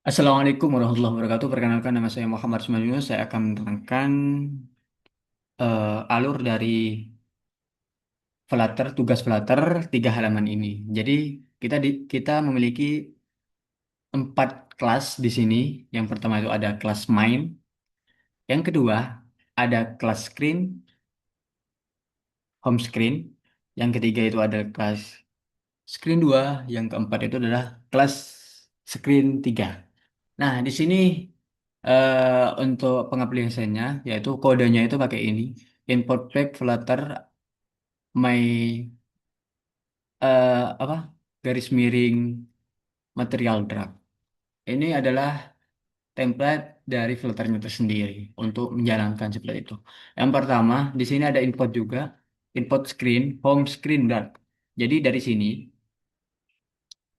Assalamualaikum warahmatullahi wabarakatuh. Perkenalkan nama saya Muhammad Ismail. Saya akan menerangkan alur dari Flutter, tugas Flutter 3 halaman ini. Jadi kita memiliki 4 kelas di sini. Yang pertama itu ada kelas main. Yang kedua ada kelas screen, home screen. Yang ketiga itu ada kelas screen 2. Yang keempat itu adalah kelas screen 3. Nah, di sini untuk pengaplikasiannya yaitu kodenya itu pakai ini import pack flutter my apa garis miring material drag. Ini adalah template dari filternya tersendiri untuk menjalankan seperti itu. Yang pertama, di sini ada import juga, import screen, home screen drag. Jadi dari sini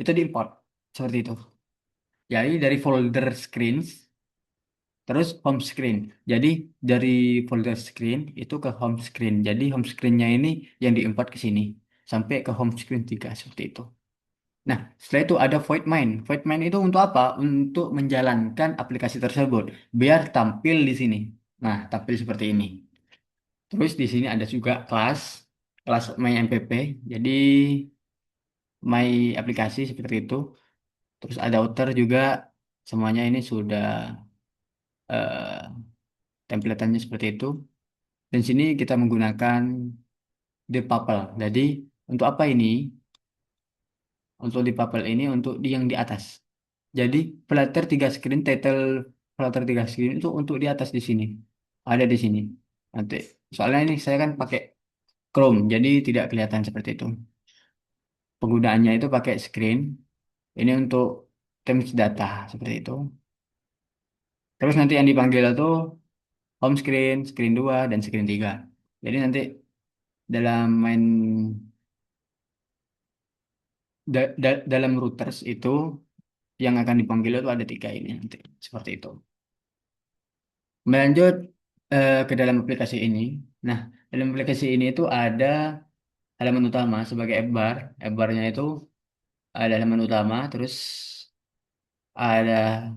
itu diimport seperti itu. Jadi dari folder screens terus home screen. Jadi dari folder screen itu ke home screen. Jadi home screennya ini yang diimport ke sini sampai ke home screen 3 seperti itu. Nah, setelah itu ada void main. Void main itu untuk apa? Untuk menjalankan aplikasi tersebut biar tampil di sini. Nah, tampil seperti ini. Terus di sini ada juga kelas my MPP. Jadi my aplikasi seperti itu. Terus ada outer juga. Semuanya ini sudah templatannya seperti itu. Dan sini kita menggunakan the bubble. Jadi untuk apa ini? Untuk di bubble ini untuk di yang di atas. Jadi Flutter 3 screen, title Flutter 3 screen itu untuk di atas di sini. Ada di sini. Nanti. Soalnya ini saya kan pakai Chrome, jadi tidak kelihatan seperti itu. Penggunaannya itu pakai screen. Ini untuk Teams data seperti itu. Terus nanti yang dipanggil itu home screen, screen 2 dan screen 3. Jadi nanti dalam main dalam routers itu yang akan dipanggil itu ada 3 ini nanti seperti itu. Melanjut ke dalam aplikasi ini. Nah, dalam aplikasi ini itu ada halaman utama sebagai app bar. App barnya itu ada halaman utama, terus ada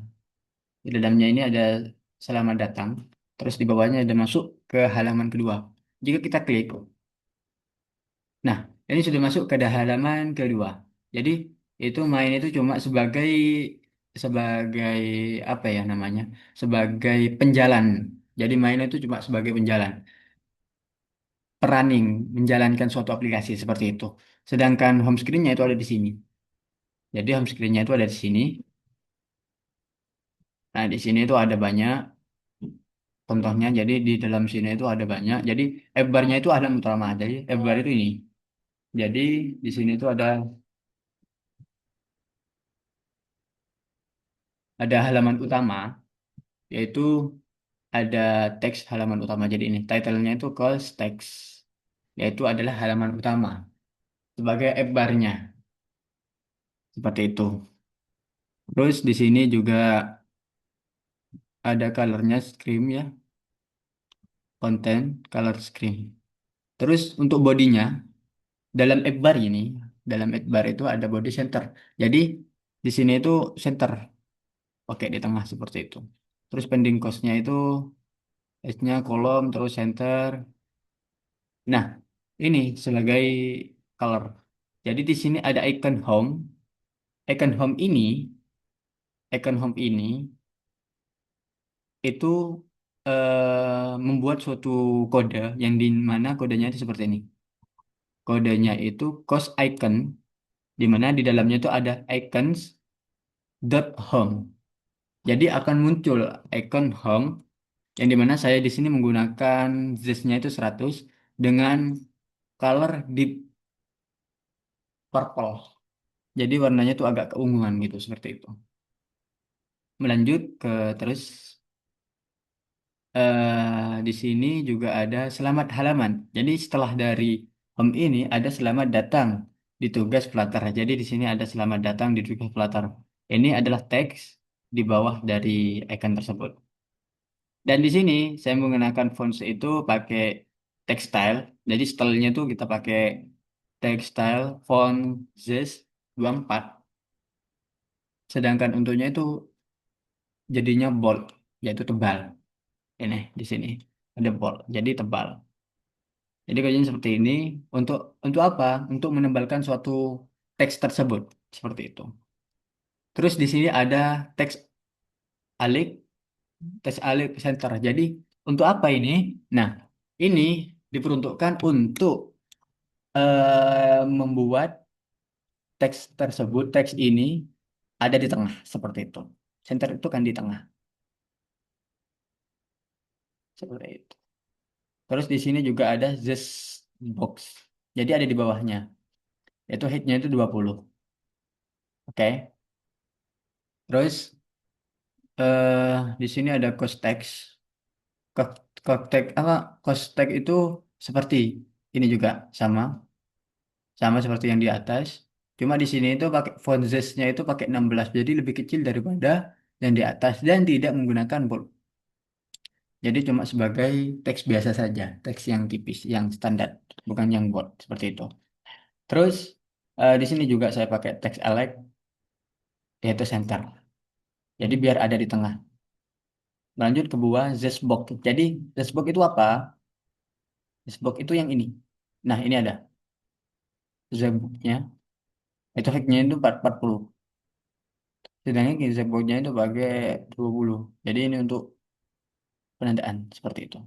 di dalamnya ini ada selamat datang, terus di bawahnya ada masuk ke halaman kedua. Jika kita klik, nah ini sudah masuk ke halaman kedua. Jadi itu main itu cuma sebagai sebagai apa ya namanya? Sebagai penjalan. Jadi main itu cuma sebagai penjalan, running, menjalankan suatu aplikasi seperti itu. Sedangkan home screen-nya itu ada di sini. Jadi home screen-nya itu ada di sini. Nah, di sini itu ada banyak contohnya. Jadi di dalam sini itu ada banyak. Jadi app bar-nya itu halaman utama. Jadi app bar itu ini. Jadi di sini itu ada halaman utama, yaitu ada teks halaman utama. Jadi ini title-nya itu call text, yaitu adalah halaman utama sebagai app bar-nya seperti itu. Terus di sini juga ada color-nya screen ya, content color screen. Terus untuk bodinya dalam app bar ini, dalam app bar itu ada body center. Jadi di sini itu center, pakai di tengah seperti itu. Terus pending cost-nya itu S-nya kolom terus center. Nah, ini sebagai color. Jadi di sini ada icon home. Icon home ini, icon home ini itu membuat suatu kode yang di mana kodenya itu seperti ini. Kodenya itu cost icon di mana di dalamnya itu ada icons dot home. Jadi akan muncul icon home yang dimana saya di sini menggunakan Z-nya itu 100 dengan color deep purple. Jadi warnanya itu agak keunguan gitu seperti itu. Melanjut ke terus di sini juga ada selamat halaman. Jadi setelah dari home ini ada selamat datang di tugas Flutter. Jadi di sini ada selamat datang di tugas Flutter. Ini adalah teks di bawah dari icon tersebut. Dan di sini saya menggunakan fonts itu pakai textile. Jadi stylenya itu kita pakai textile font Zest 24. Sedangkan untuknya itu jadinya bold, yaitu tebal. Ini di sini ada bold, jadi tebal. Jadi kerjanya seperti ini untuk apa? Untuk menebalkan suatu teks tersebut seperti itu. Terus di sini ada teks alik, teks alik center. Jadi untuk apa ini? Nah, ini diperuntukkan untuk membuat teks tersebut, teks ini ada di tengah seperti itu. Center itu kan di tengah seperti itu. Terus di sini juga ada this box. Jadi ada di bawahnya. Yaitu height-nya itu 20. Oke. Terus di sini ada cost text. Cost text apa? Cost text itu seperti ini juga sama, sama seperti yang di atas. Cuma di sini itu pakai font size-nya itu pakai 16, jadi lebih kecil daripada yang di atas dan tidak menggunakan bold. Jadi cuma sebagai teks biasa saja, teks yang tipis, yang standar, bukan yang bold seperti itu. Terus di sini juga saya pakai teks elect yaitu center. Jadi biar ada di tengah. Lanjut ke buah Zesbok. Jadi Zesbok itu apa? Zesbok itu yang ini. Nah, ini ada Zesboknya. Itu hacknya itu 40. Sedangkan Zesboknya itu pakai 20. Jadi ini untuk penandaan seperti itu.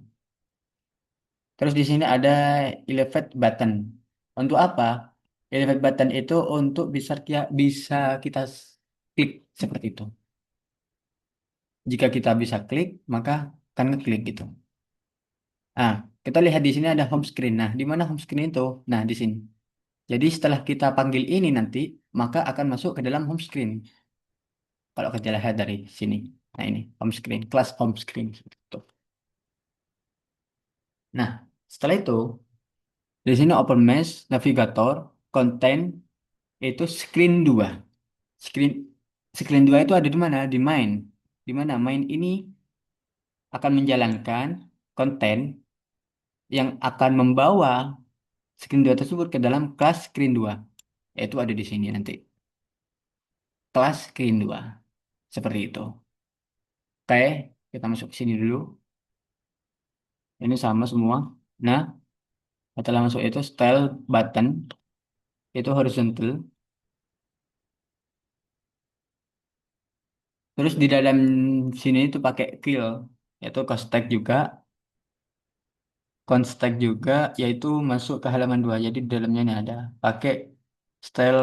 Terus di sini ada elevate button. Untuk apa? Elevate button itu untuk bisa kita klik seperti itu. Jika kita bisa klik, maka akan ngeklik gitu. Nah, kita lihat di sini ada home screen. Nah, di mana home screen itu? Nah, di sini. Jadi setelah kita panggil ini nanti, maka akan masuk ke dalam home screen. Kalau kita lihat dari sini. Nah, ini home screen, kelas home screen seperti itu. Nah, setelah itu di sini open mesh, navigator, content itu screen 2. Screen screen 2 itu ada di mana? Di main. Di mana main ini akan menjalankan konten yang akan membawa screen 2 tersebut ke dalam kelas screen 2. Yaitu ada di sini nanti. Kelas screen 2. Seperti itu. Oke, kita masuk ke sini dulu. Ini sama semua. Nah, setelah masuk itu style button itu horizontal. Terus di dalam sini itu pakai fill yaitu constat juga, constat juga yaitu masuk ke halaman 2. Jadi di dalamnya ini ada pakai style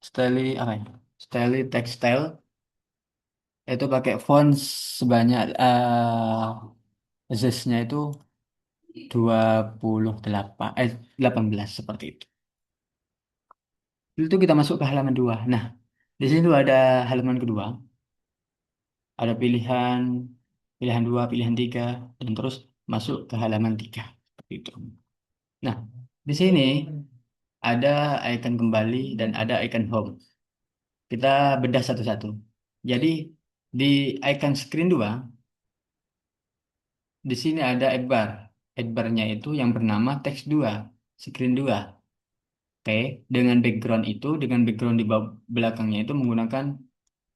style apa ya? Style text style itu pakai font sebanyak size-nya itu 28 18 seperti itu. Itu kita masuk ke halaman 2. Nah, di sini tuh ada halaman kedua, ada pilihan pilihan 2, pilihan 3 dan terus masuk ke halaman 3. Seperti itu. Nah, di sini ada icon kembali dan ada icon home. Kita bedah satu-satu. Jadi, di icon screen 2 di sini ada adbar. Adbarnya itu yang bernama teks 2, screen 2. Oke, dengan background di belakangnya itu menggunakan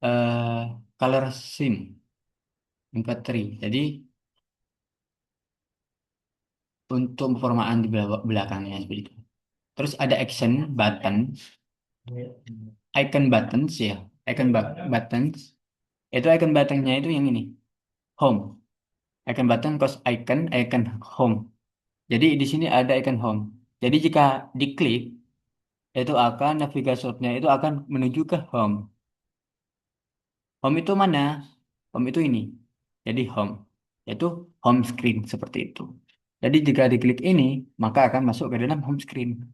eh, color scheme MP3. Jadi untuk performaan di belakangnya seperti itu. Terus ada action button, icon buttons ya, buttons. Itu icon buttonnya itu yang ini, home. Icon button cause icon home. Jadi di sini ada icon home. Jadi jika diklik itu akan navigatornya itu akan menuju ke home. Home itu mana? Home itu ini. Jadi home, yaitu home screen seperti itu. Jadi jika diklik ini, maka akan masuk ke dalam home screen.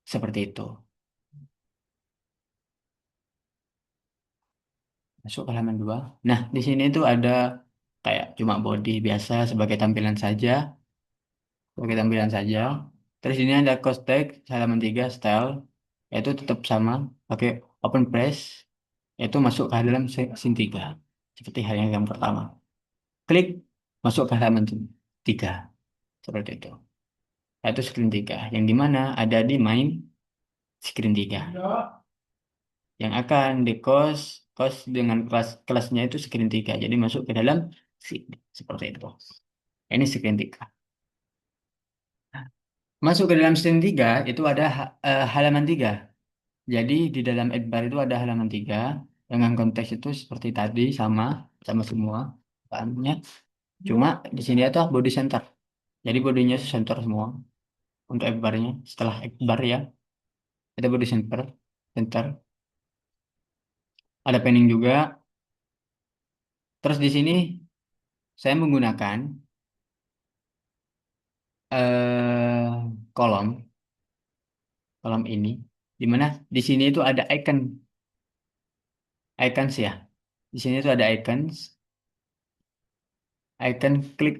Seperti itu. Masuk ke halaman 2. Nah, di sini tuh ada kayak cuma body biasa sebagai tampilan saja. Sebagai tampilan saja. Terus ini ada cost tag halaman 3 style. Yaitu tetap sama. Pakai open press. Yaitu masuk ke dalam scene 3. Seperti hal yang pertama. Klik masuk ke halaman 3. Seperti itu. Yaitu screen 3. Yang dimana ada di main screen 3. Yang akan di kos dengan kelasnya itu screen 3. Jadi masuk ke dalam sini seperti itu. Ini screen 3. Masuk ke dalam screen 3 itu ada halaman 3. Jadi di dalam Edbar itu ada halaman 3 dengan konteks itu seperti tadi sama sama semua bahannya. Cuma di sini ada body center. Jadi bodinya center semua untuk Edbarnya. Setelah Edbar ya, ada body center, center. Ada panning juga. Terus di sini saya menggunakan kolom kolom ini, di mana di sini itu ada icons ya. Di sini itu ada icon klik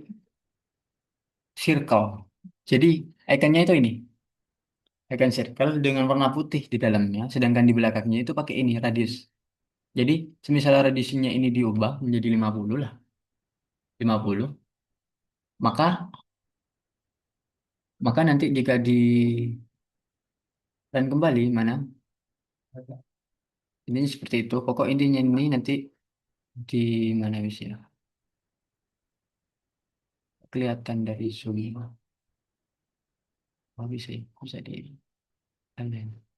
circle. Jadi ikonnya itu ini, icon circle dengan warna putih di dalamnya, sedangkan di belakangnya itu pakai ini radius. Jadi semisal radiusnya ini diubah menjadi 50 lah, 50, maka maka nanti jika di dan kembali mana ini seperti itu. Pokok intinya ini nanti di mana bisa kelihatan dari zoom. Oh, bisa ya? Bisa di online.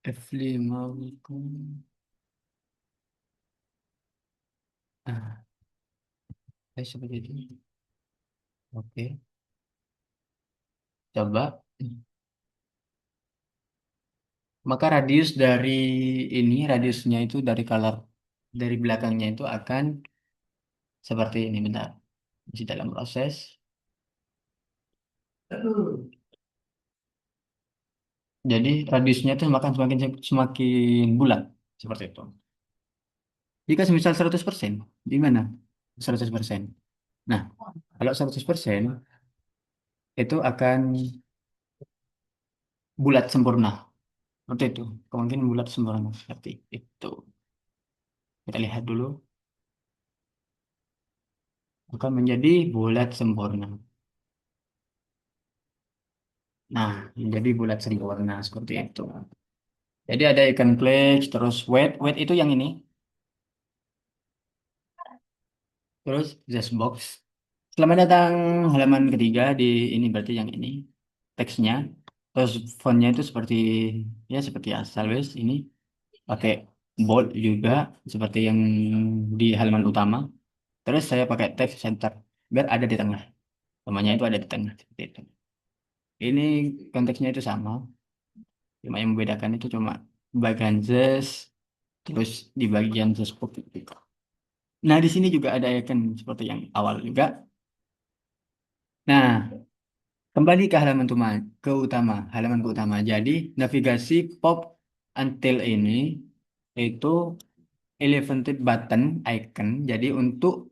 F5 ah, seperti itu. Oke, coba. Maka radius dari ini, radiusnya itu dari color dari belakangnya itu akan seperti ini. Bentar, masih dalam proses. Jadi radiusnya itu semakin bulat seperti itu. Jika semisal 100%, di mana 100%? Nah, kalau 100% itu akan bulat sempurna. Seperti itu. Kemungkinan bulat sempurna seperti itu. Kita lihat dulu. Akan menjadi bulat sempurna. Nah, menjadi bulat sempurna seperti itu. Jadi ada ikan flake, terus weight itu yang ini. Terus box. Selamat datang halaman ketiga di ini berarti yang ini. Teksnya. Terus fontnya itu seperti ya seperti asal wes ini pakai bold juga seperti yang di halaman utama. Terus saya pakai text center biar ada di tengah. Namanya itu ada di tengah seperti itu. Ini konteksnya itu sama. Cuma yang membedakan itu cuma bagian zest, terus di bagian zest pop gitu. Nah, di sini juga ada icon seperti yang awal juga. Nah, kembali ke halaman ke utama. Jadi, navigasi pop until ini itu elevated button icon. Jadi, untuk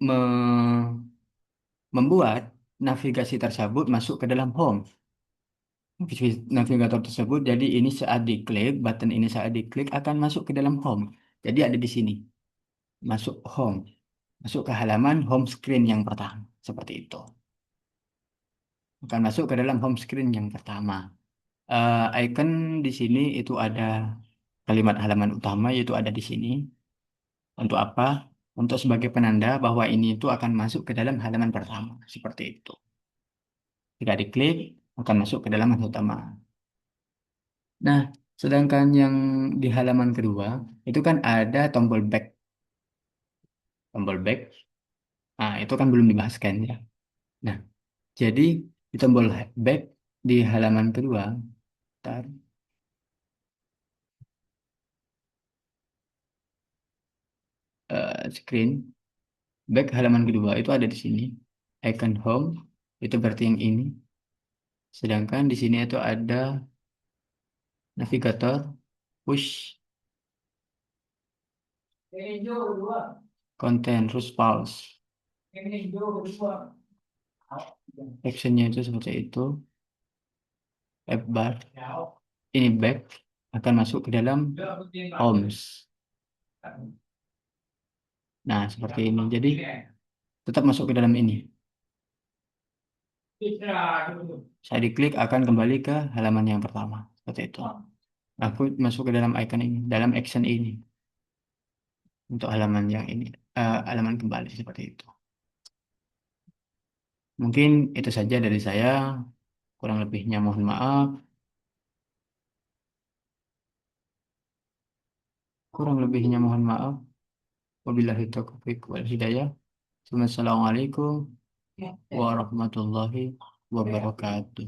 membuat navigasi tersebut masuk ke dalam home. Navigator tersebut, jadi ini saat diklik, button ini saat diklik akan masuk ke dalam home. Jadi ada di sini, masuk home, masuk ke halaman home screen yang pertama, seperti itu. Akan masuk ke dalam home screen yang pertama. Icon di sini itu ada kalimat halaman utama, yaitu ada di sini. Untuk apa? Untuk sebagai penanda bahwa ini itu akan masuk ke dalam halaman pertama, seperti itu. Jika diklik, akan masuk ke dalam halaman utama. Nah, sedangkan yang di halaman kedua itu kan ada tombol back, tombol back. Nah, itu kan belum dibahas kan ya. Nah, jadi di tombol back di halaman kedua, tar, screen back halaman kedua itu ada di sini. Icon home itu berarti yang ini. Sedangkan di sini itu ada navigator push content terus pause. Actionnya itu seperti itu. App bar ini back akan masuk ke dalam homes. Nah, seperti ini. Jadi tetap masuk ke dalam ini. Saya diklik akan kembali ke halaman yang pertama. Seperti itu. Aku masuk ke dalam icon ini, dalam action ini. Untuk halaman yang ini, halaman kembali seperti itu. Mungkin itu saja dari saya. Kurang lebihnya mohon maaf. Kurang lebihnya mohon maaf. Wabillahi taufiq wal hidayah. Wassalamualaikum warahmatullahi wabarakatuh.